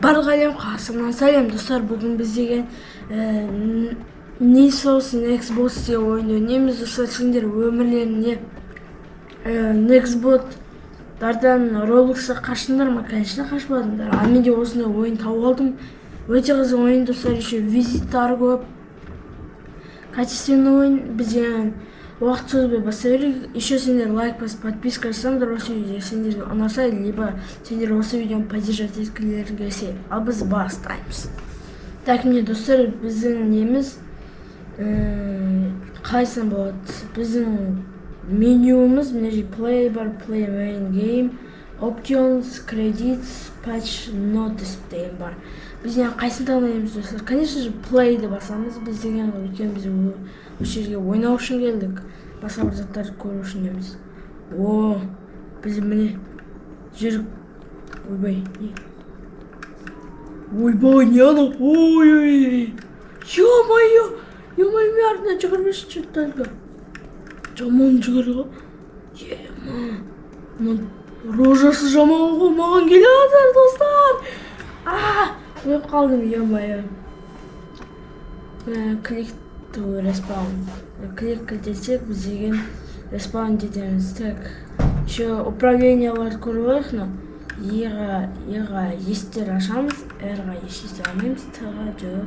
Барлық әлем қасымнан сәлем достар. Бүгін біз деген Need for Speed Xbox деген ойынды ойнаймыз достар. Сендер өмірлерінде Nextbot'дардан Roblox'a қашсыңдар ма? Конечно, қашпадыңдар. Ал мен де осындай ойын тауып алдым. Өте қызық ойын достар. Еще визиттары көп. Качественный ойын. Біз деген уақыт созбай бастай берейік. Еще сендер лайк басып, подписка жасаңдар осы видео сендерге ұнаса, либо сендер осы видеоны поддержать еткілерің келсе. Ал біз бастаймыз. Так, міне достар, біздің неміз қайсың болады? Біздің менюіміз міне же play бар, play main game, options, credits, patch notice деген бар. Біз деген қайсың таңдаймыз достар? Конечно же play'ді басамыз. Біз деген өйткені біз осы жерге ойнау үшін келдік. Басқа бір заттарды көру үшін емес. О, біз міне жүріп ойбай. Ойбай, не ана? Ой-ой-ой. Ё-моё. Ё-моё, мен артынан жүгірмеші чөттәлгі. Жаман жүгіргі. Ема. Рожасы жаман ғой, маған келе жатыр достар. Өліп қалдым, ё-моё. Клик to respawn. Клик десек, біз деген respawn детеміз. Так, еще управленияларды көріп алайық. Еға естер ашамыз, R-ға ешесте алмаймыз, Т-ға жоқ.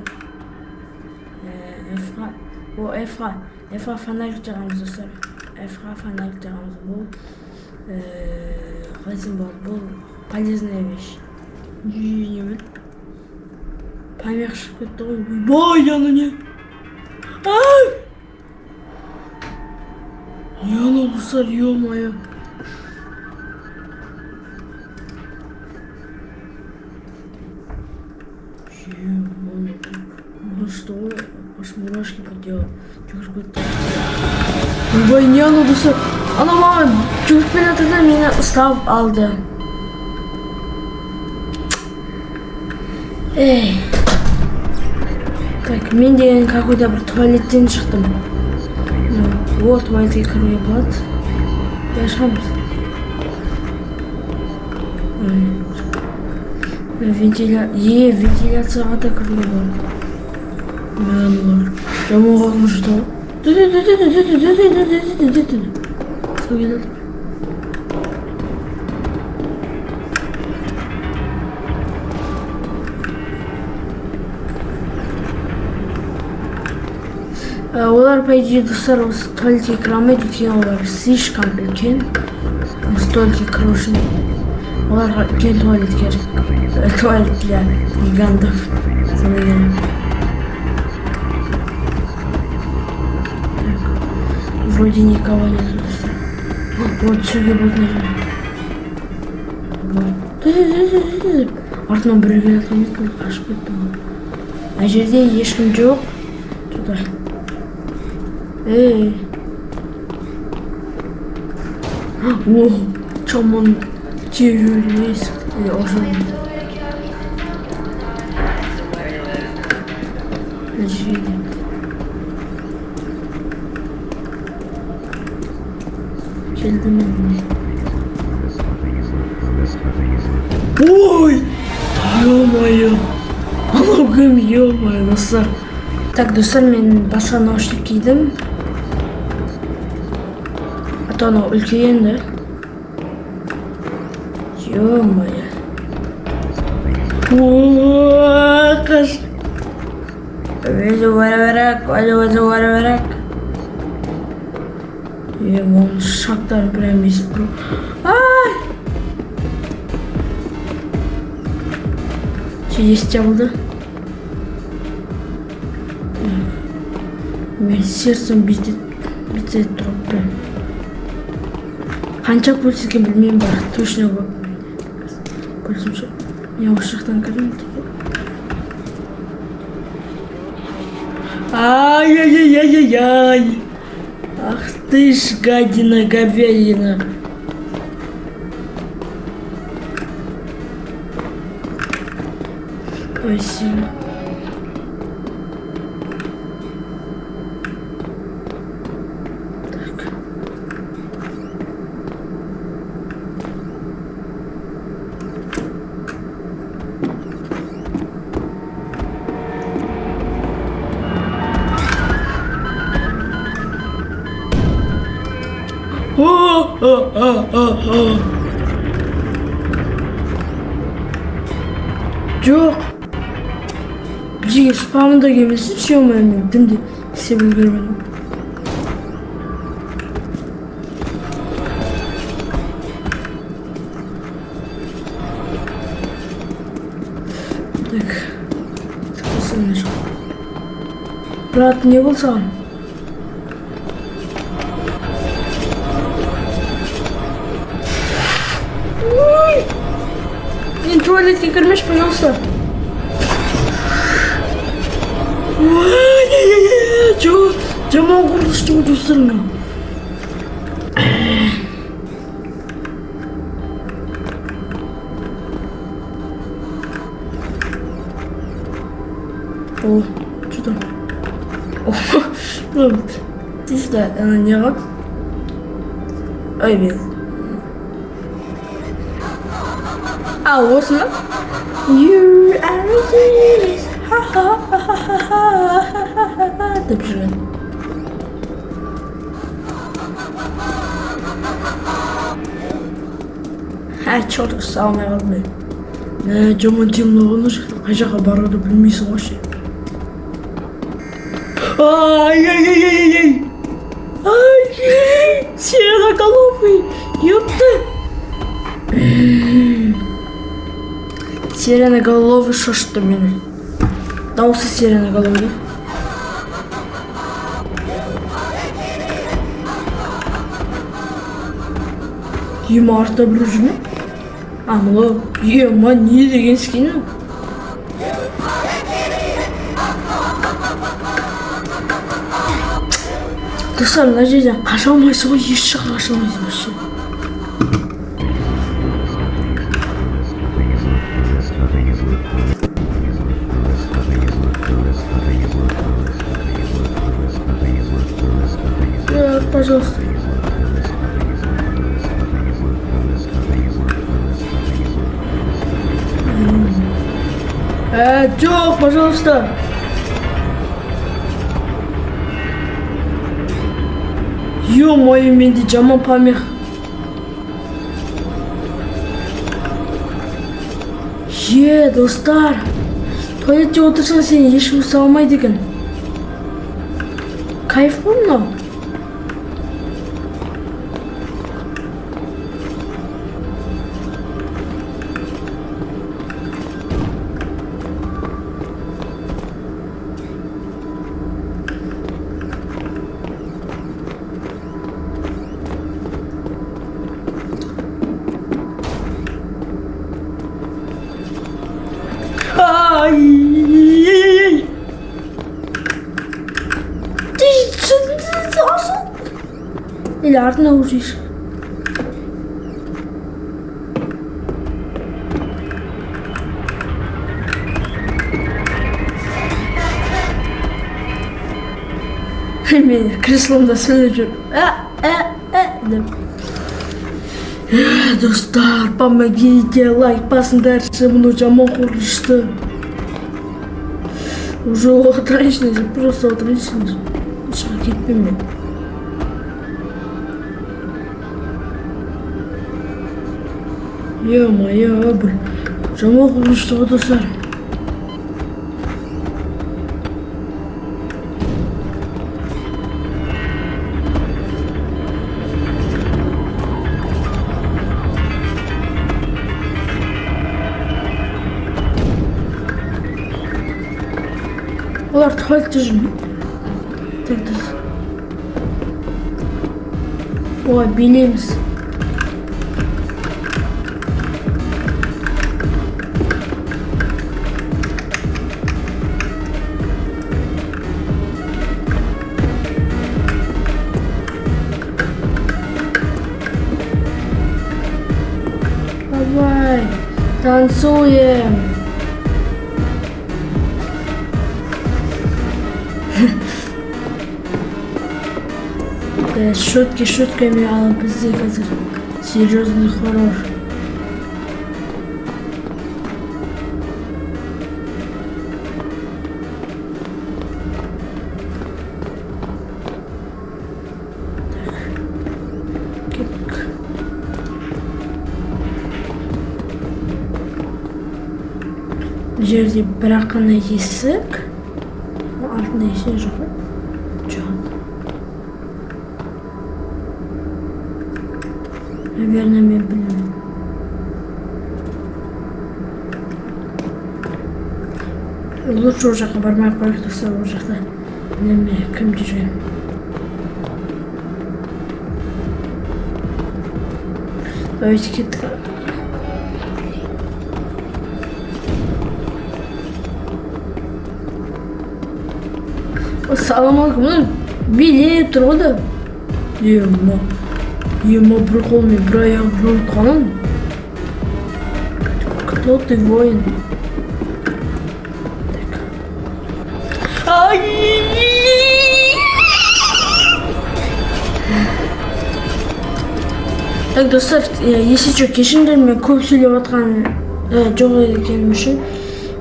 F-ға фонарик жағамыз достар. F-ға фонарик жағамыз. Бұл қайсын бар, бұл полезная вещь. Немен? Памяқ шығып кетті ғой. Бай, яны не? Яны достар, ё-моё. Что? Аж мурашки поделал. Ой, не оно достар. Ана маған жүгіртпен атырда мені ұстап алды. Эй. Так, мен деген какой-то бір туалеттен шықтым. Вот, туалетке кіруге болады. Шығамыз. Вентиляцияға да кіруге болады. Мәлілер. Жаман қалғым жүрді ғой. Су келеді. Олар, по идее, достар, осы туалетке кіре алмайды, өйткені олар слишком үлкен. Столики кірушін. Оларға үлкен туалет керек. Туалет для гигантов. Сондай керек. Вроде никого нет достар. Вот сөге болды наверное. Артынан біреу келеді емес, қашып кетті ғой. Ана жерде ешкім жоқ. Туда. Эй. О, чаман террорист. Уже. Нажили. Келдім мен. Ой! Ё-моё! Анау кім, ё-моё, достар. Так, достар, мен басқа наушник кидім. А то анау үлкен, да? Ё-моё. Ооо, қаш. Өзі барабарак. Оның шақтарын прям естіп тұру. Есть алды. Мен сердцем битет тұрып прям. Қанша пульс екен білмеймін бар. Точно көп. Пульсім жоқ. Я осы жақтан кірдім. Ай-яй-яй-яй-яй. Ах ты ж гадина говядина. Спасибо. Так. Жоқ. Бізге спамында келмесін, ше-ма, мен дінде істеп үлгермедім. Так. Tıklasana şu. Брат, не болсаң? Мен туалетке кірмеш, пожалуйста. Жоқ, жаман құрылышты өтесірмін. О, что там? О, здесь-то она не рад. Ай, блин. А, вот она. You are this. Ха-ха-ха-ха-ха-ха-ха. Так же. Чёрт, самое родное. Жаман темно болуш, кайжакка барууду билмейсиң го ше. Ай-яй-яй-яй-яй! Ай, сиреноголовый! Ёпта! Сиреноголовый шошты мени. Даусы сиреноголовый. Артта бирөө жүрмү? Амло, ема не деген скин? Достар, мына жерден қаша алмайсың ғой, еш жаққа қаша алмайсың вообще. Пожалуйста. Жоқ, пожалуйста. Ё-моё, менде жаман помех. Достар. Туалетте отырсаң сені ешкім ұстап алмайды екен. Кайф бұл мынау. Ай-яй-яй-яй. Ты зашел? Или артына ужишь? Мен кресломда сөйлеп жүріп. Деп. Достар, помогите, лайк басыңдар, мұны жаман құрылышты. Уже отречный же, просто отречный же. Шыға кетпейм мен. Ё-моё, бір жаман құрылышты ғой достар. Олар туалетте жүрмі? Так. Ой, билейміз. Давай, танцуем. Шутки шутками, а пизды қазір серьезный хоррор. Так. жерде бірақ қана есік. Артында ештеңе жоқ па? Жоқ. Наверное, мен білмеймін. Лучше ол жаққа бармай қойып тұрса, ол жақта неме кім жүрген. Давайте кеттік. Ассалаумағалейкум. Билеп тұр ғой да. Ема бір қолмен бір аяғын жауып қалам. Кто ты, воин? Так, достар, если что, кешіңдер, мен көп сөйлеп жатқан жоқ екенім үшін.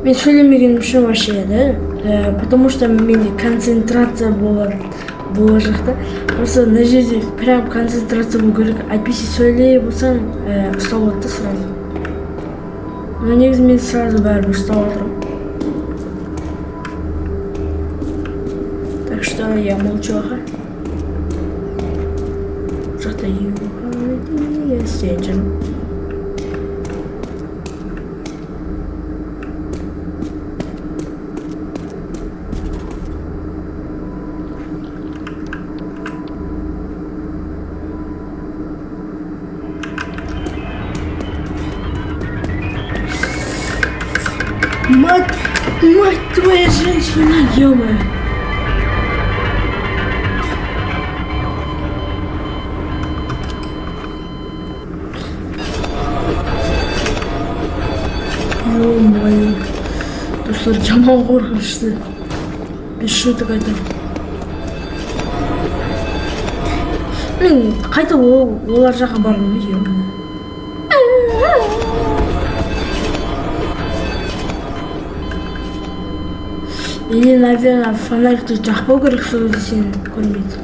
Мен сөйлемегенім үшін вообще, да? Потому что менде концентрация болады жақта. Просто на жерде прям концентрация болу керек. Әйтпесе сөйлей болсаң, ұстап алады сразу. Но негізі мен сразу бәрібір ұстап отырмын. Так что я молчу, аха. Жақта я істейін жүрмін. Мать твоя женщина, ё-моё. Ё-моё. Достар, жаман қорқынышты. Без шуток айтамын. Мен қайта олар жаққа бардым, ё-моё. Или, наверное, фонарик тут жақпау керек, сол кезде сені көрмейді.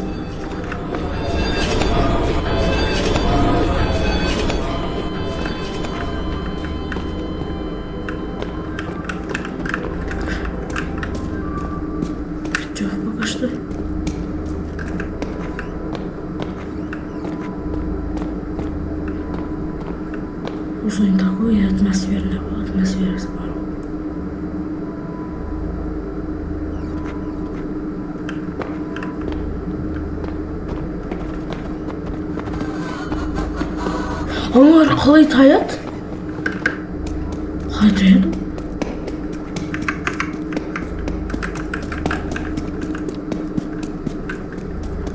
Жоқ, пока что. Уже такой атмосферный, атмосфера спала. Олар қалай таяды? Қалай таяды?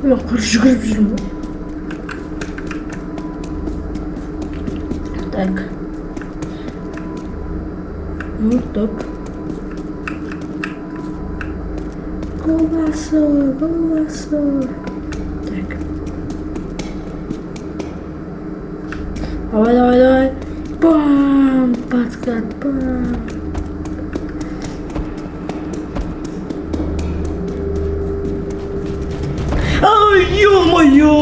Мен құр жүгіріп жүрмін ғой. Так. Ну, топ. Колбасу. Так. Давай. Бам! Подкат, бам! Ай, ё-моё!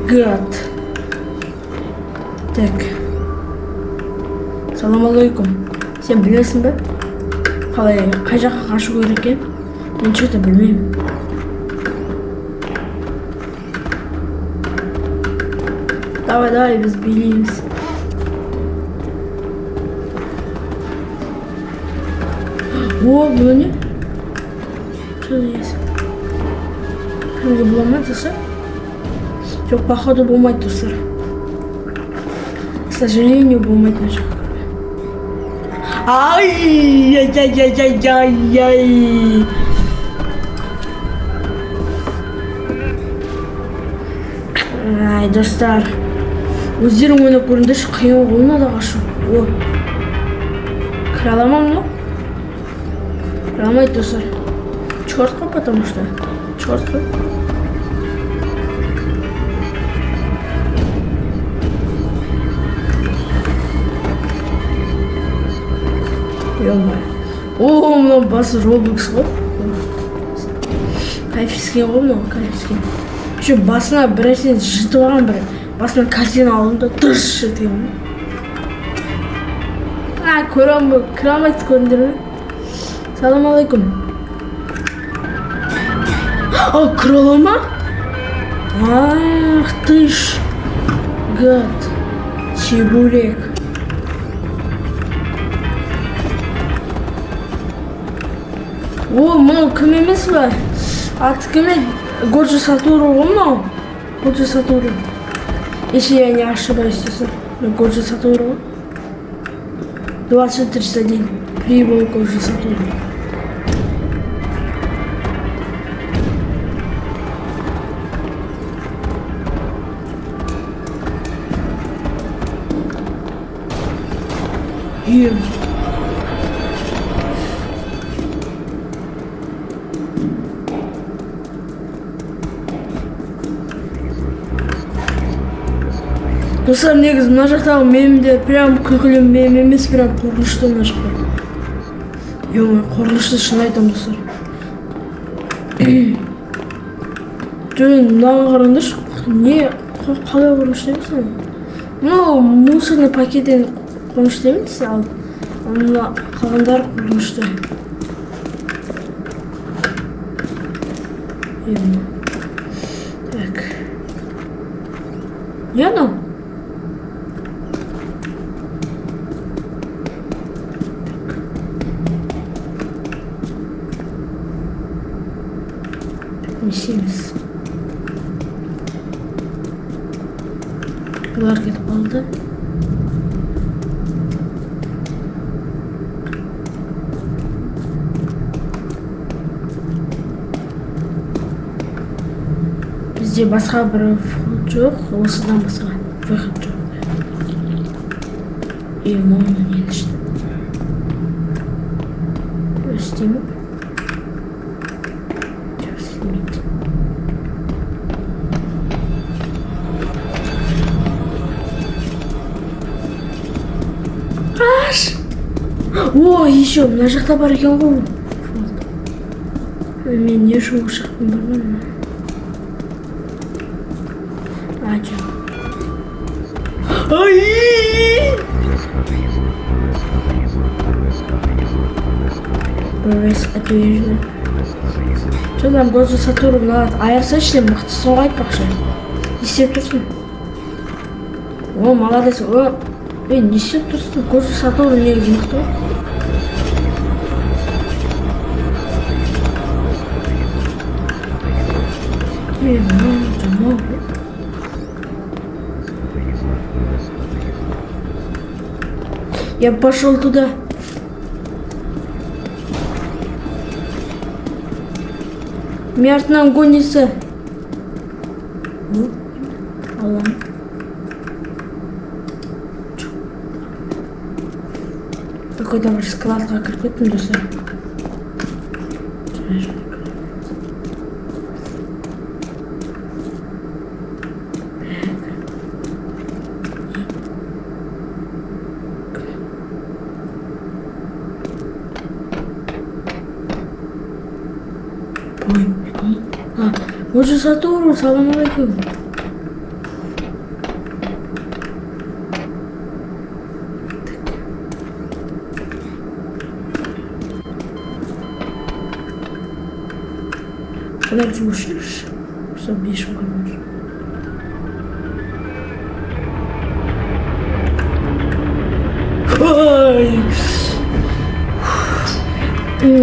Гад. Так. Салам алейкум. Сен білесің бе? Қалай, қай жаққа қашу керек екен? Мен что-то білмеймін. Давай, біз билейміз. О, бұл не? Что есть? Кімге болмайды тұрса? Жоқ, походу болмайды тұрса. К сожалению, болмайды жоқ. Ай-яй-яй-яй-яй-яй. Ай, достар. Өздерің ойнап көріңдерші, қиын ғой мынада қашу. О. Кіре аламын ба? Кіре алмайды достар. Черт қой, потому что. Черт қой. О, мынау басы Roblox ғой. Кайфискен ғой мынау, кайфискен. Еще басына бір нәрсені жытып алған бір. Басынан картина алдым да дұрыс жытып алған. Кіре алмайды көріндірме. Салам алейкум. Кіре ала ма? Ах ты ж, гад, чебурек. Мынау кім емес па? Аты кім еді? Годжи Сатору ғой мынау? Годжи Сатору. Если я не ошибаюсь, Годжи Сатору. 2031. Прибыл Годжи Сатору. Достар, негізі мына жақтағы мемде прям күлкілі мем емес, прям қорқынышты мына жақта. Қорқынышты шын айтамын, достар. Мынаған қараңдаршы, не қалай қорқынышты емес ана? Мынау мусорный пакеттен қорқынышты емес, ал мына қалғандар қорқынышты. Так. Не анау? Несеміз. Бұлар кетіп қалды. Бізде басқа бір вход жоқ, осыдан басқа выход жоқ. Мұны не ішті? Өстемі? Еще мына жақта бар екен ғой. Мен не жуық шықтым білмеймін. Жоқ. Бірбес әтуежі. Жодан Годжи Сатору мынады айырса іште мықты соға айтпақшы. Естеп тұрсын. Молодец. Не істеп тұрсын? Годжи Сатору негізі мықты ғой. Я пошел туда. Меня нам гонится. Аллах. Какой-то ваш склад, как кирпит достар. Годжи Сатору, салам алейкум. Куда чушишь? Что бишь, короче.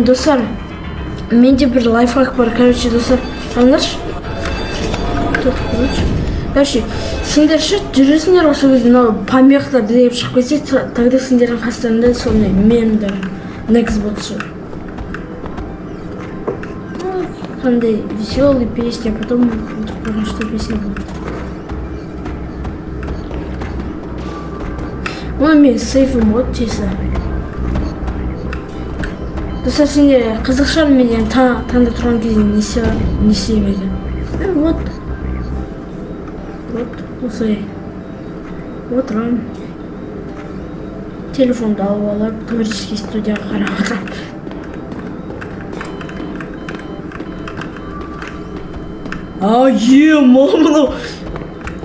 Достар, менде бір лайфхак бар, короче, достар. Анларшы? Тут, короче, сендерші жүресіңдер осы кезде помехтар деп шығып кетсе, тогда сендердің қастарында сондай мемдер негіз болшы. Қандай веселый песня, потом что песня будет. Мен сейфім мод чесі. Достар, сендер қызықшар менен таңда тұрған кезде не істемеген. Вот, осылай. Отырам. Телефонды алып алып, творческий студияға қарап. Мамыну.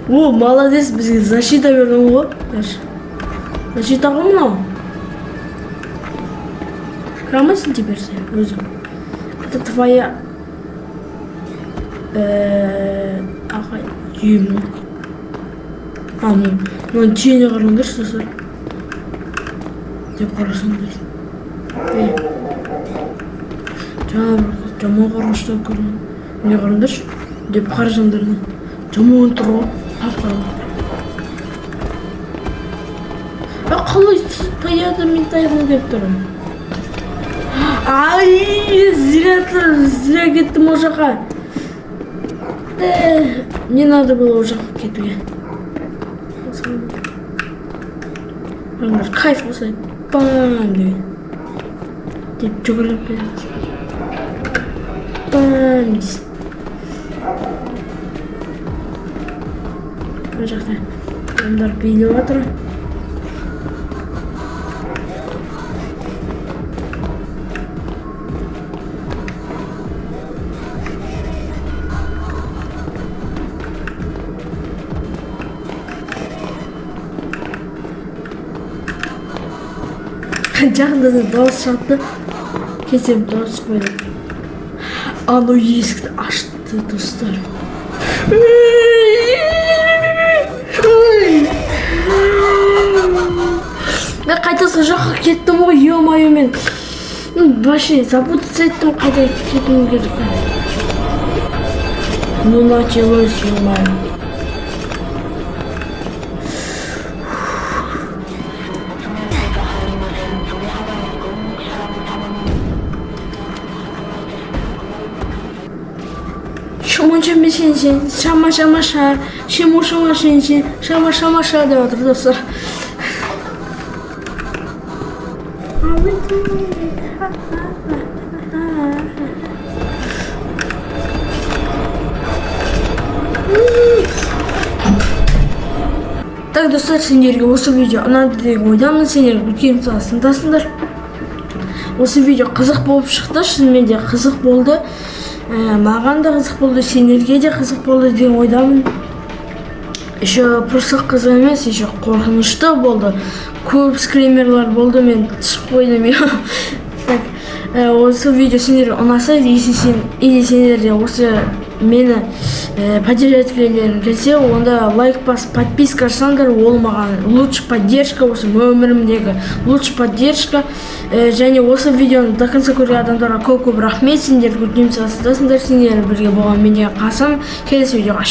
Молодец, бізге защита бердің ғой. Защита ғой мынау. проиграммайсың теперь сен өзің. Это твоя ағай жүйемін. Мынаны түйене қараңдаршы достар. Деп қарасаңдар. Жаман қарғыштау көрін. Не қараңдаршы? Деп қарасаңдар. Жаман тұр ғой. Қалай таяды мен таяғым деп тұрмын. Ай, зря кеттім о жаққа. Не надо было о жаққа кетуге. Кайф болса, бам деген. Деп жүгіріп береді. Бам дейсің. О жақта адамдар билеп жатыр. Жақында да дауыс шықты. Кетсем дауыс шықпайды. Анау есікті ашты достар. Мен қайта сол жаққа кеттім ғой, ё-моё мен. Вообще запутаться еттім, қайта кетуім керек. Ну началось, ё-моё. Шаман сен, шама ша, шему шама шен, шама ша деп отыр достар. Так, достар, сендерге осы видео ұнады деп ойдамын, сендер үлкен тыңдасыңдар. Осы видео қызық болып шықты, шынымен де қызық болды. Маған да қызық болды, сендерге де қызық болды деген ойдамын. Еще просто қызық емес, еще қорқынышты болды. Көп скримерлар болды, мен түсіп қойдым. Осы видео сендерге ұнаса, или сендерде осы мені поддержать келсе, онда лайк басып, подписка жасаңдар, ол маған лучше поддержка, осы өмірімдегі лучше поддержка. Және осы видеоны до конца көрген адамдарға көп рахмет, сендер көтінем саласындасыңдар, сендер бірге болған менде қасым. Келесі видеоға